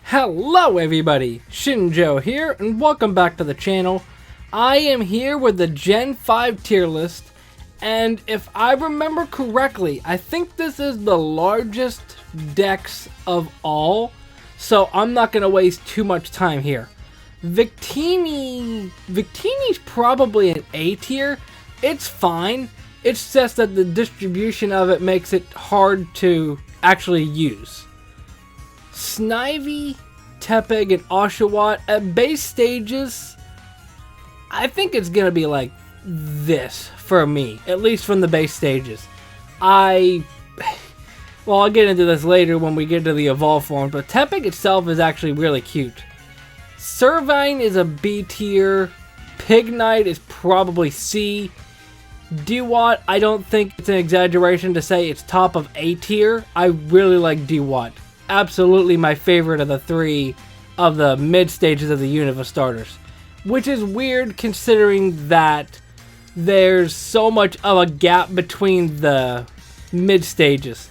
Hello everybody, Shinjo here, and welcome back to the channel. I am here with the Gen 5 tier list, and if I remember correctly, I think this is the largest dex of all, so I'm not going to waste too much time here. Victini's probably an A tier. It's fine, it's just that the distribution of it makes it hard to actually use. Snivy, Tepig, and Oshawott at base stages, I think it's gonna be like this for me, at least from the base stages. Well, I'll get into this later when we get to the evolve form, but Tepig itself is actually really cute. Servine is a B tier, Pignite is probably C. Dewott, I don't think it's an exaggeration to say it's top of A tier. I really like Dewott. Absolutely my favorite of the three of the mid stages of the Unova starters, which is weird considering that there's so much of a gap between the mid stages.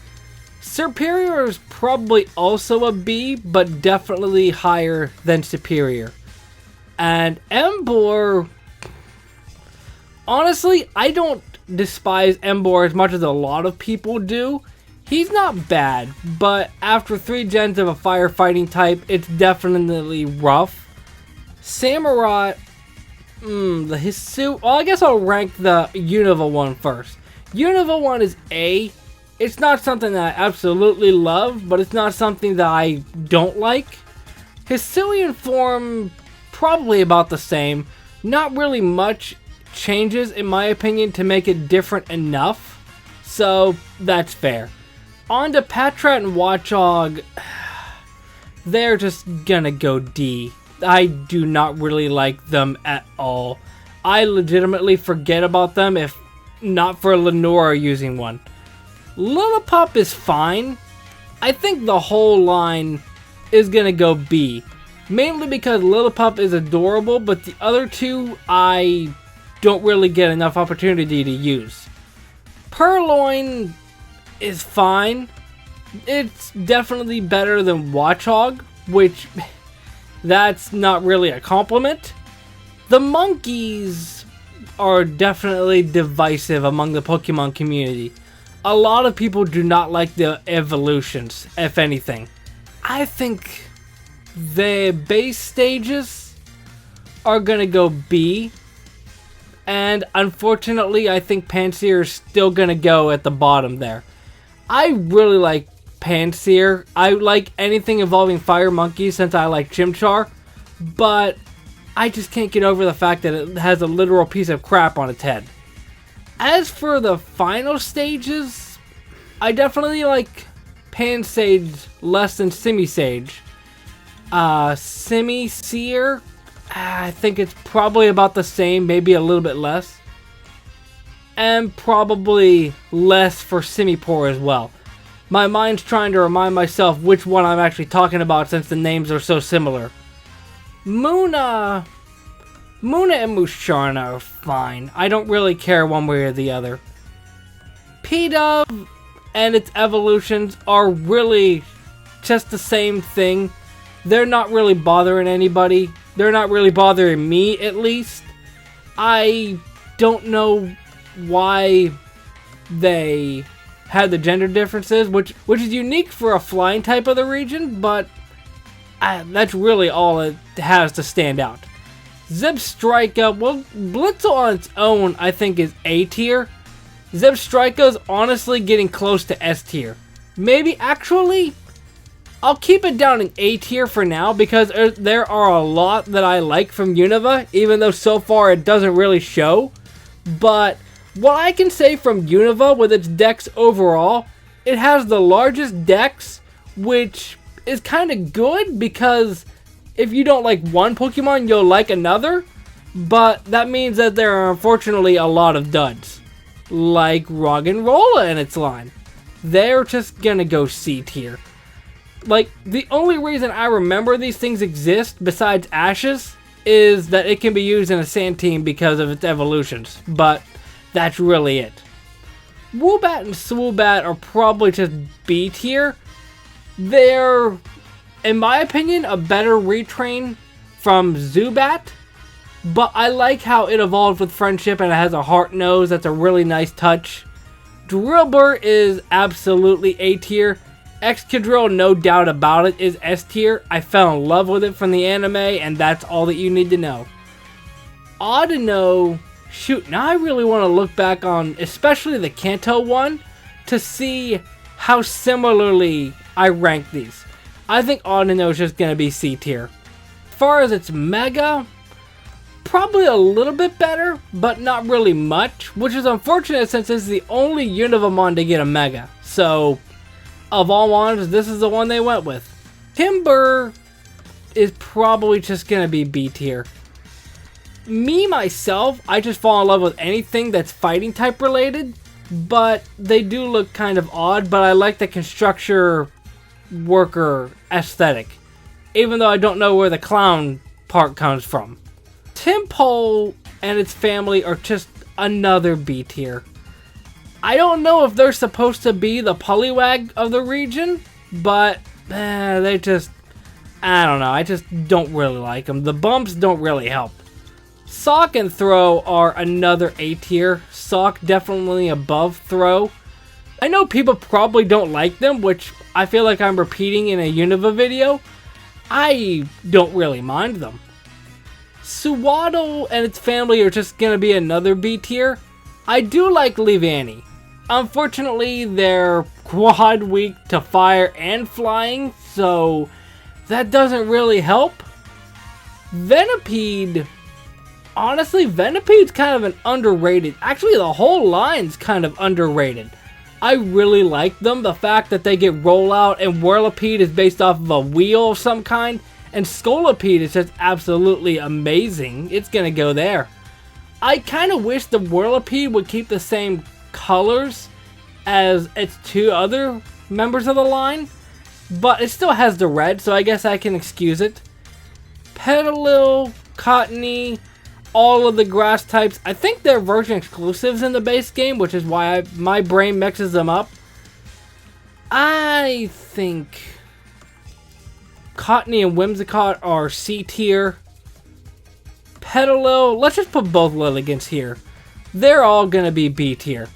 Superior is probably also a B, but definitely higher than Superior. And Emboar, honestly, I don't despise Emboar as much as a lot of people do. He's not bad, but after 3 gens of a firefighting type, it's definitely rough. Samurott, the Hisu, well, I guess I'll rank the Unova one first. Unova one is A. It's not something that I absolutely love, but it's not something that I don't like. Hisuian form, probably about the same. Not really much changes, in my opinion, to make it different enough, so that's fair. On to Patrat and Watchog, they're just gonna go D. I do not really like them at all. I legitimately forget about them if not for Lenora using one. Lillipup is fine. I think the whole line is gonna go B. Mainly because Lillipup is adorable, but the other two I don't really get enough opportunity to use. Purloin is fine. It's definitely better than Watchog, which that's not really a compliment. The monkeys are definitely divisive among the Pokemon community. A lot of people do not like the evolutions, if anything. I think the base stages are gonna go B. And unfortunately, I think Pansear is still going to go at the bottom there. I really like Pansear. I like anything involving fire monkeys since I like Chimchar. But I just can't get over the fact that it has a literal piece of crap on its head. As for the final stages, I definitely like Pansage less than Simisage. Simisear, I think it's probably about the same, maybe a little bit less. And probably less for Simipour as well. My mind's trying to remind myself which one I'm actually talking about since the names are so similar. Muna and Musharna are fine. I don't really care one way or the other. P-Dove and its evolutions are really just the same thing. They're not really bothering anybody. They're not really bothering me, at least. I don't know why they had the gender differences, which is unique for a flying type of the region, but that's really all it has to stand out. Zebstrika, well, Blitzel on its own, I think, is A tier. Zebstrika's honestly getting close to S tier. Maybe, actually, I'll keep it down in A tier for now because there are a lot that I like from Unova, even though so far it doesn't really show. But what I can say from Unova with its dex overall, it has the largest dex, which is kind of good because if you don't like one Pokemon, you'll like another. But that means that there are unfortunately a lot of duds, like Roggenrola in its line. They're just gonna go C tier. Like, the only reason I remember these things exist, besides Ashes, is that it can be used in a sand team because of its evolutions. But that's really it. Woobat and Swoobat are probably just B tier. They're in my opinion, a better retrain from Zubat. But I like how it evolved with Friendship and it has a heart nose. That's a really nice touch. Drillbur is absolutely A tier. Excadrill, no doubt about it, is S tier. I fell in love with it from the anime, and that's all that you need to know. Audino, shoot, now I really want to look back on, especially the Kanto one, to see how similarly I rank these. I think Audino is just going to be C tier. As far as its Mega, probably a little bit better, but not really much, which is unfortunate since this is the only Unova to get a Mega. So, of all ones, this is the one they went with. Timber is probably just going to be B tier. Me, myself, I just fall in love with anything that's fighting type related, but they do look kind of odd, but I like the constructor worker aesthetic, even though I don't know where the clown part comes from. Timpole and its family are just another B tier. I don't know if they're supposed to be the Poliwag of the region, but they just, I don't know, I just don't really like them. The bumps don't really help. Sock and Throw are another A tier. Sock definitely above Throw. I know people probably don't like them, which I feel like I'm repeating in a Unova video. I don't really mind them. Suwaddle and its family are just going to be another B tier. I do like Leavanny. Unfortunately, they're quad weak to fire and flying, so that doesn't really help. Venipede, honestly, Venipede's kind of an underrated, actually the whole line's kind of underrated. I really like them. The fact that they get rollout and Whirlipede is based off of a wheel of some kind, and Scolipede is just absolutely amazing. It's gonna go there. I kind of wish the Whirlipede would keep the same colors as its two other members of the line, but it still has the red, so I guess I can excuse it. Petalil, Cottony, all of the grass types. I think they're version exclusives in the base game, which is why my brain mixes them up. I think Cottony and Whimsicott are C tier. Petalil, let's just put both Lilligants here. They're all gonna be B tier.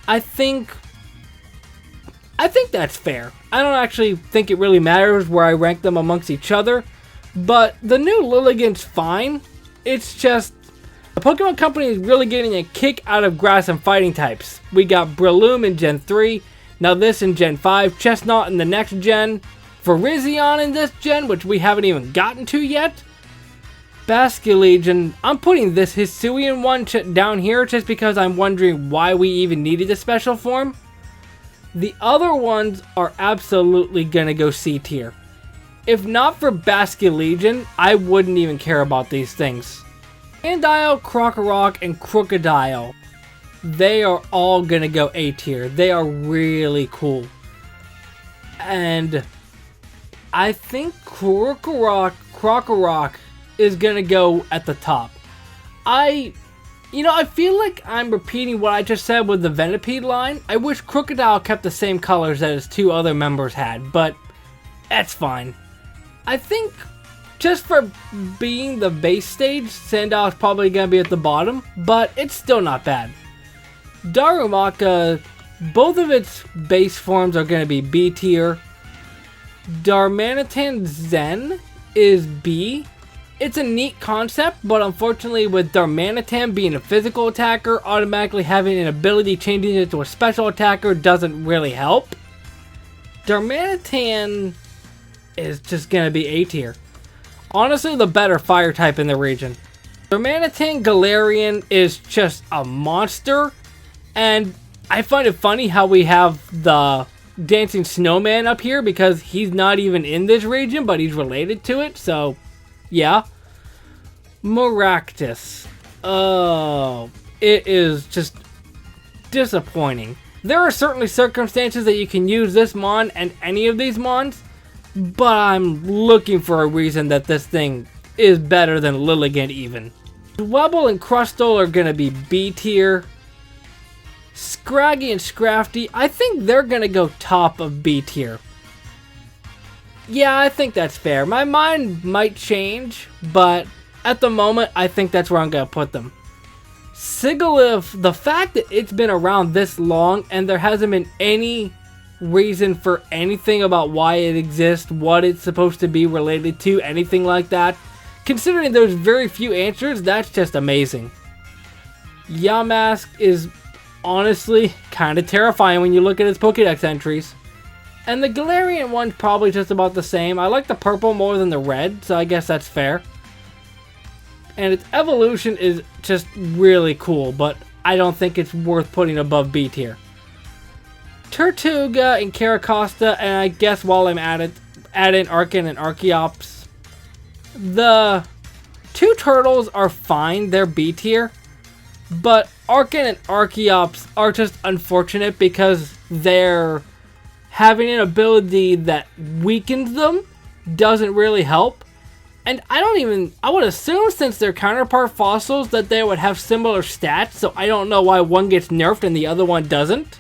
I think that's fair. I don't actually think it really matters where I rank them amongst each other, but the new Lilligant's fine. It's just, the Pokemon Company is really getting a kick out of grass and fighting types. We got Breloom in Gen 3, now this in Gen 5, Chestnut in the next gen, Virizion in this gen, which we haven't even gotten to yet. Basculegion, I'm putting this Hisuian one down here just because I'm wondering why we even needed a special form. The other ones are absolutely gonna go C tier. If not for Basculegion, I wouldn't even care about these things. Sandile, Crocorock, and Crocodile, they are all gonna go A tier. They are really cool. And I think Crocorock is gonna go at the top. I feel like I'm repeating what I just said with the Venipede line. I wish Crocodile kept the same colors that his two other members had, but that's fine. I think just for being the base stage, Sandile is probably going to be at the bottom, but it's still not bad. Darumaka, both of its base forms are going to be B tier. Darmanitan Zen is B. It's a neat concept, but unfortunately with Darmanitan being a physical attacker, automatically having an ability changing it to a special attacker doesn't really help. Darmanitan is just gonna be A tier. Honestly, the better fire type in the region. Darmanitan Galarian is just a monster, and I find it funny how we have the Dancing Snowman up here because he's not even in this region, but he's related to it, so yeah. Maractus. Oh, it is just disappointing. There are certainly circumstances that you can use this mon and any of these mons, but I'm looking for a reason that this thing is better than Lilligant even. Dwebble and Crustle are going to be B tier. Scraggy and Scrafty, I think they're going to go top of B tier. Yeah, I think that's fair. My mind might change, but at the moment, I think that's where I'm going to put them. Sigilyph, the fact that it's been around this long and there hasn't been any reason for anything about why it exists, what it's supposed to be related to, anything like that, considering there's very few answers, that's just amazing. Yamask is honestly kind of terrifying when you look at its Pokédex entries. And the Galarian one's probably just about the same. I like the purple more than the red, so I guess that's fair. And its evolution is just really cool, but I don't think it's worth putting above B tier. Tortuga and Caracosta, and I guess while I'm at it, add in Arcan and Archeops. The two turtles are fine, they're B tier. But Arcan and Archeops are just unfortunate because they're having an ability that weakens them doesn't really help. And I would assume since they're counterpart fossils that they would have similar stats, so I don't know why one gets nerfed and the other one doesn't.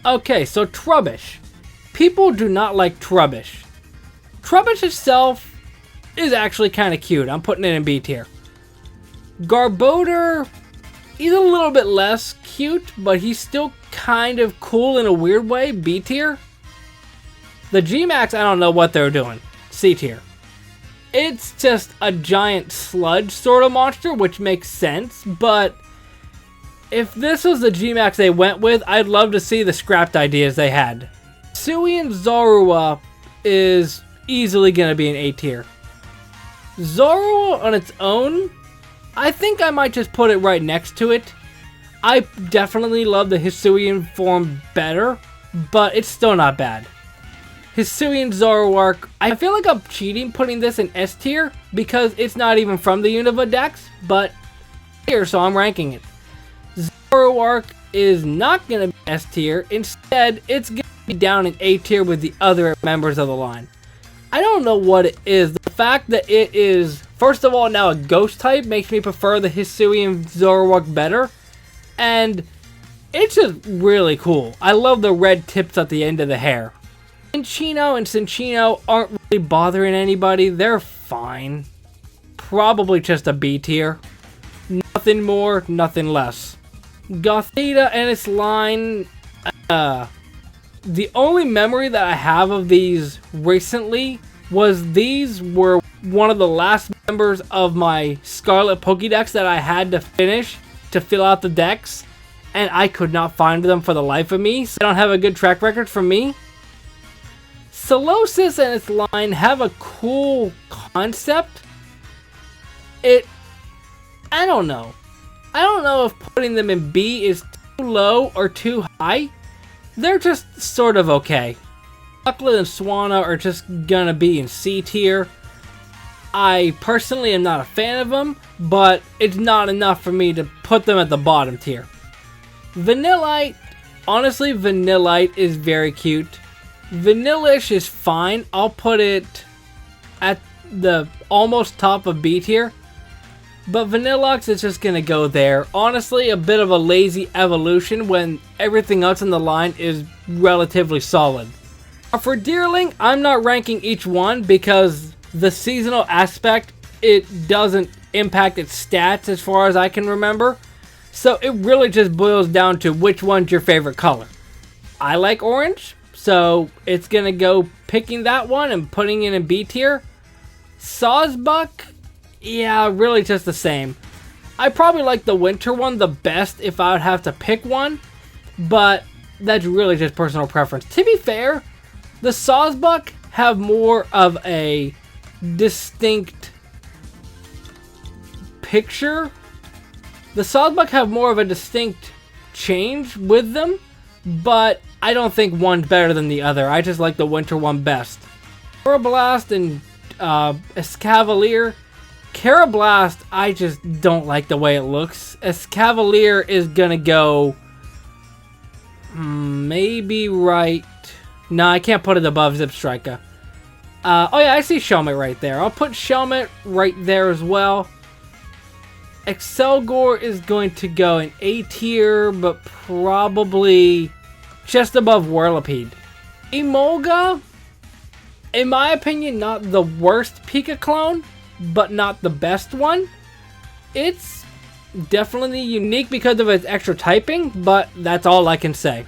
Okay, so Trubbish. People do not like Trubbish. Trubbish itself is actually kind of cute. I'm putting it in B tier. Garbodor, he's a little bit less cute, but he's still kind of cool in a weird way. B tier. The G-Max, I don't know what they're doing. C tier. It's just a giant sludge sort of monster, which makes sense, but if this was the G-Max they went with, I'd love to see the scrapped ideas they had. Hisuian Zorua is easily going to be an A tier. Zorua on its own, I think I might just put it right next to it. I definitely love the Hisuian form better, but it's still not bad. Hisuian Zoroark, I feel like I'm cheating putting this in S tier because it's not even from the Unova Dex, but here, so I'm ranking it. Zoroark is not going to be S tier. Instead, it's going to be down in A tier with the other members of the line. I don't know what it is. The fact that it is, first of all, now a ghost type makes me prefer the Hisuian Zoroark better. And it's just really cool. I love the red tips at the end of the hair. Cinccino and Cinccino aren't really bothering anybody. They're fine. Probably just a B tier. Nothing more, nothing less. Gothita and its line, the only memory that I have of these recently was these were one of the last members of my Scarlet Pokédex that I had to finish to fill out the decks, and I could not find them for the life of me, so they don't have a good track record for me. Solosis and its line have a cool concept. I don't know. I don't know if putting them in B is too low or too high. They're just sort of okay. Ducklet and Swanna are just gonna be in C tier. I personally am not a fan of them, but it's not enough for me to put them at the bottom tier. Vanillite, honestly, Vanillite is very cute. Vanillish is fine. I'll put it at the almost top of B tier. But Vanilluxe is just going to go there. Honestly, a bit of a lazy evolution when everything else in the line is relatively solid. For Deerling, I'm not ranking each one because the seasonal aspect, it doesn't impact its stats as far as I can remember. So it really just boils down to which one's your favorite color. I like orange, so it's going to go picking that one and putting it in B tier. Sawsbuck, yeah, really just the same. I probably like the winter one the best if I would have to pick one, but that's really just personal preference. To be fair, the Sawsbuck have more of a distinct picture. The Sawsbuck have more of a distinct change with them, but I don't think one's better than the other. I just like the winter one best. Carablast and Escavalier. Carablast, I just don't like the way it looks. Escavalier is gonna go maybe right. No, I can't put it above Zipstrika. Oh yeah, I see Shelmet right there. I'll put Shelmet right there as well. Excelgor is going to go in A tier, but probably just above Whirlipede. Emolga, In my opinion, not the worst Pika clone, but not the best one. It's definitely unique because of its extra typing, but that's all I can say.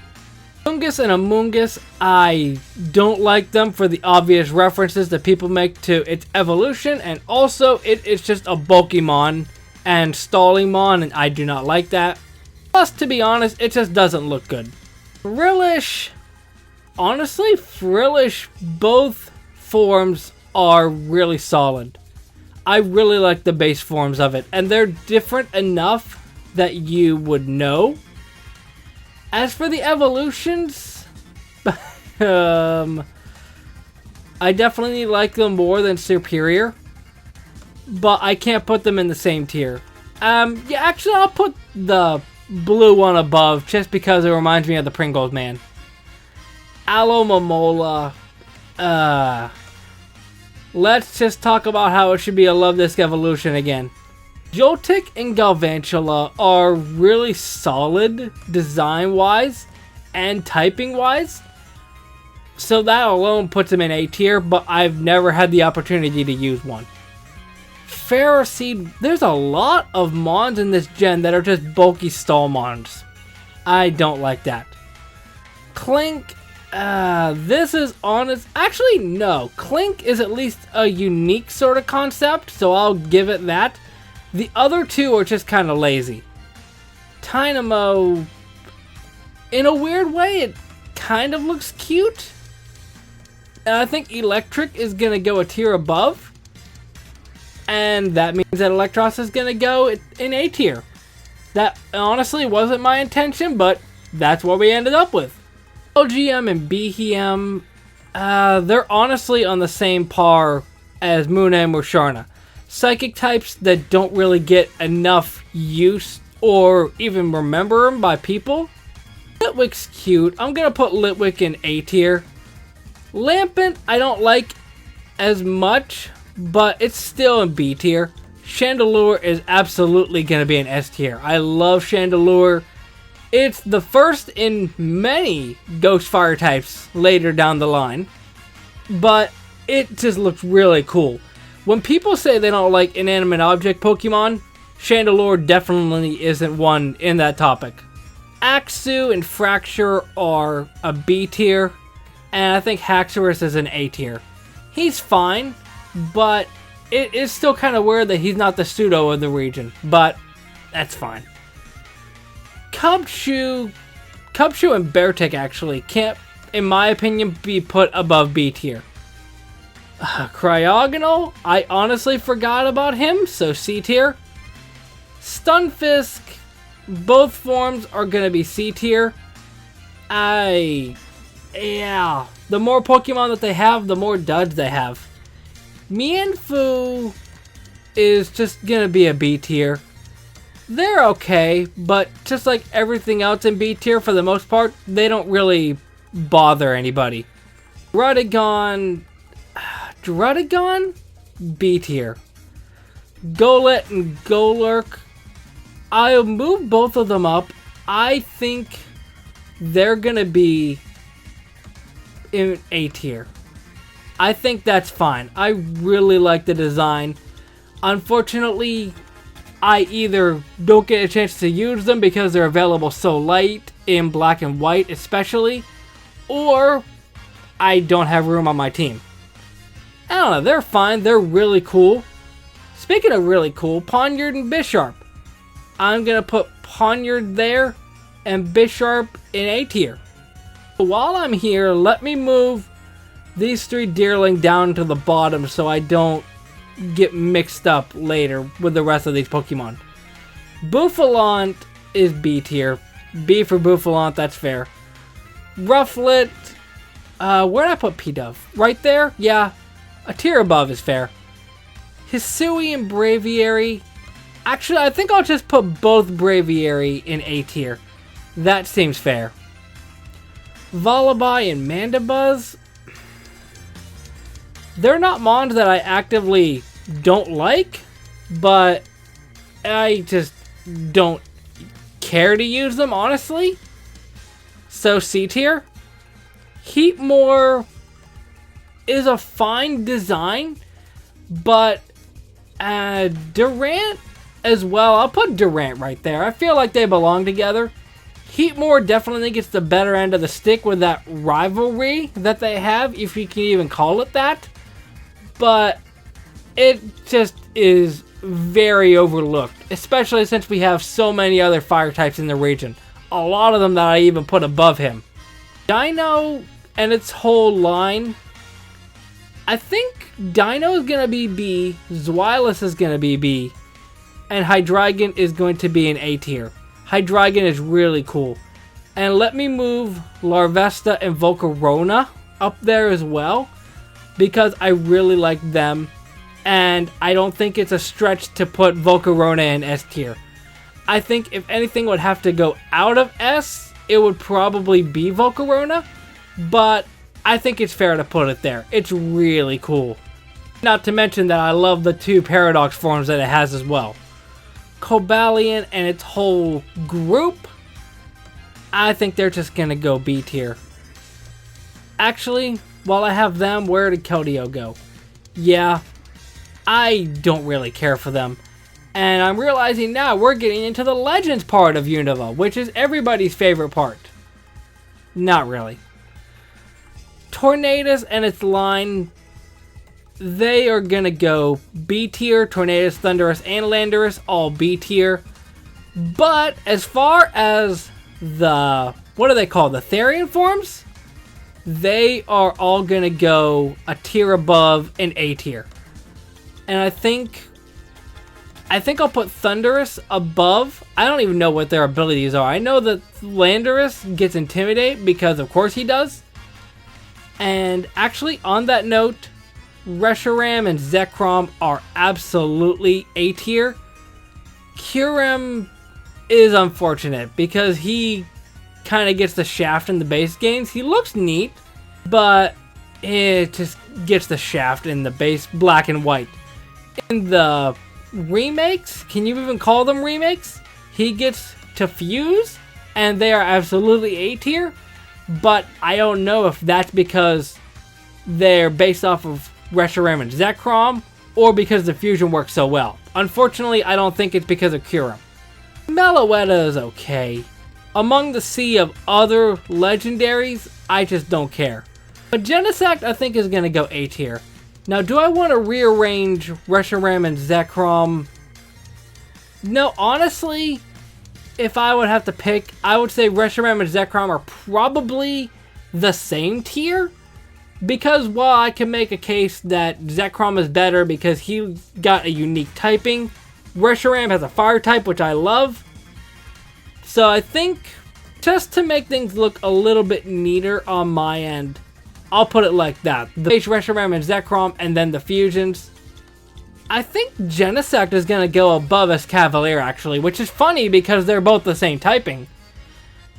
Mungus and Amoonguss, I don't like them for the obvious references that people make to its evolution, and also it is just a Bulkymon and Stallymon, and I do not like that. Plus, to be honest, it just doesn't look good. Frillish, honestly, Frillish, both forms are really solid. I really like the base forms of it, and they're different enough that you would know. As for the evolutions, I definitely like them more than Superior, but I can't put them in the same tier. Yeah, actually, I'll put the blue one above just because it reminds me of the Pringles man. Alomomola, let's just talk about how it should be a Love Disc evolution again. Joltik and Galvantula are really solid design-wise and typing-wise, so that alone puts them in A tier, but I've never had the opportunity to use one. Ferroseed, there's a lot of Mons in this gen that are just bulky stall Mons. I don't like that. Clink, this is honest. Actually, no. Clink is at least a unique sort of concept, so I'll give it that. The other two are just kind of lazy. Tynamo, in a weird way, it kind of looks cute. And I think Electric is going to go a tier above. And that means that Electros is going to go in A tier. That honestly wasn't my intention, but that's what we ended up with. LGM and Behem, they're honestly on the same par as Munna and Musharna. Psychic types that don't really get enough use or even remember them by people. Litwick's cute. I'm going to put Litwick in A tier. Lampent, I don't like as much, but it's still in B tier. Chandelure is absolutely going to be an S tier. I love Chandelure. It's the first in many Ghost Fire types later down the line, but it just looks really cool. When people say they don't like inanimate object Pokemon, Chandelure definitely isn't one in that topic. Axew and Fracture are a B tier, and I think Haxorus is an A tier. He's fine, but it is still kind of weird that he's not the pseudo of the region, but that's fine. Cubchoo and Beartic actually can't, in my opinion, be put above B tier. Cryogonal, I honestly forgot about him, so C tier. Stunfisk, both forms are going to be C tier. Yeah, the more Pokemon that they have, the more duds they have. Mienfoo is just going to be a B tier. They're okay, but just like everything else in B tier for the most part, they don't really bother anybody. Druddigon, B tier. Golett and Golurk, I'll move both of them up. I think they're gonna be in A tier. I think that's fine. I really like the design. Unfortunately, I either don't get a chance to use them because they're available so late in black and white especially, or I don't have room on my team. I don't know, they're fine, they're really cool. Speaking of really cool, Ponyard and Bisharp. I'm going to put Ponyard there and Bisharp in A tier. While I'm here, let me move these three Deerling down to the bottom so I don't get mixed up later with the rest of these Pokemon. Bouffalant is B tier. B for Bouffalant, that's fair. Rufflet, where'd I put Pidove? Right there? Yeah, a tier above is fair. Hisui and Braviary, actually I think I'll just put both Braviary in A tier. That seems fair. Vullaby and Mandibuzz, they're not Mons that I actively don't like, but I just don't care to use them, honestly. So C tier. Heatmore, is a fine design, but Durant as well. I'll put Durant right there. I feel like they belong together. Heatmore definitely gets the better end of the stick with that rivalry that they have, if you can even call it that. But it just is very overlooked, especially since we have so many other fire types in the region. A lot of them that I even put above him. Dino and its whole line, I think Dino is going to be B, Zweilous is going to be B, and Hydreigon is going to be an A tier. Hydreigon is really cool. And let me move Larvesta and Volcarona up there as well, because I really like them. And I don't think it's a stretch to put Volcarona in S tier. I think if anything would have to go out of S, it would probably be Volcarona. But I think it's fair to put it there. It's really cool. Not to mention that I love the 2 Paradox forms that it has as well. Cobalion and its whole group, I think they're just going to go B tier. Actually, while I have them, where did Keldeo go? Yeah, I don't really care for them. And I'm realizing now we're getting into the Legends part of Unova, which is everybody's favorite part. Not really. Tornadus and its line, they are going to go B tier. Tornadus, Thundurus, and Landorus, all B tier. But as far as the, what are they called? The Therian forms? They are all going to go a tier above an A tier. And I think I'll put Thundurus above. I don't even know what their abilities are. I know that Landorus gets Intimidate because of course he does. And actually, on that note, Reshiram and Zekrom are absolutely A tier. Kyurem is unfortunate because he kind of gets the shaft in the base games. He looks neat, but it just gets the shaft in the base black and white. In the remakes, can you even call them remakes? He gets to fuse, and they are absolutely A tier. But I don't know if that's because they're based off of Reshiram and Zekrom, or because the fusion works so well. Unfortunately, I don't think it's because of Kyurem. Meloetta is okay. Among the sea of other legendaries, I just don't care. But Genesect, I think, is going to go A tier. Now, do I want to rearrange Reshiram and Zekrom? No, honestly, if I would have to pick, I would say Reshiram and Zekrom are probably the same tier. Because while I can make a case that Zekrom is better because he got a unique typing, Reshiram has a fire type, which I love. So I think, just to make things look a little bit neater on my end, I'll put it like that. The base Reshiram and Zekrom, and then the fusions. I think Genesect is going to go above Escavalier, actually, which is funny because they're both the same typing.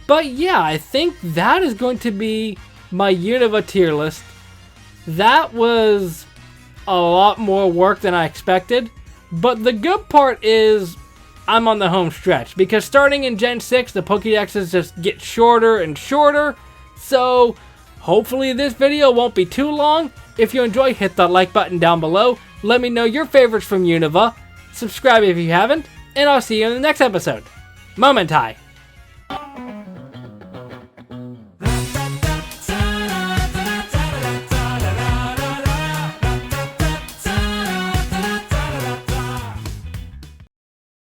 But yeah, I think that is going to be my Unova tier list. That was a lot more work than I expected. But the good part is I'm on the home stretch. Because starting in Gen 6, the Pokédexes just get shorter and shorter. So hopefully this video won't be too long. If you enjoy, hit that like button down below. Let me know your favorites from Unova. Subscribe if you haven't. And I'll see you in the next episode. Momentai.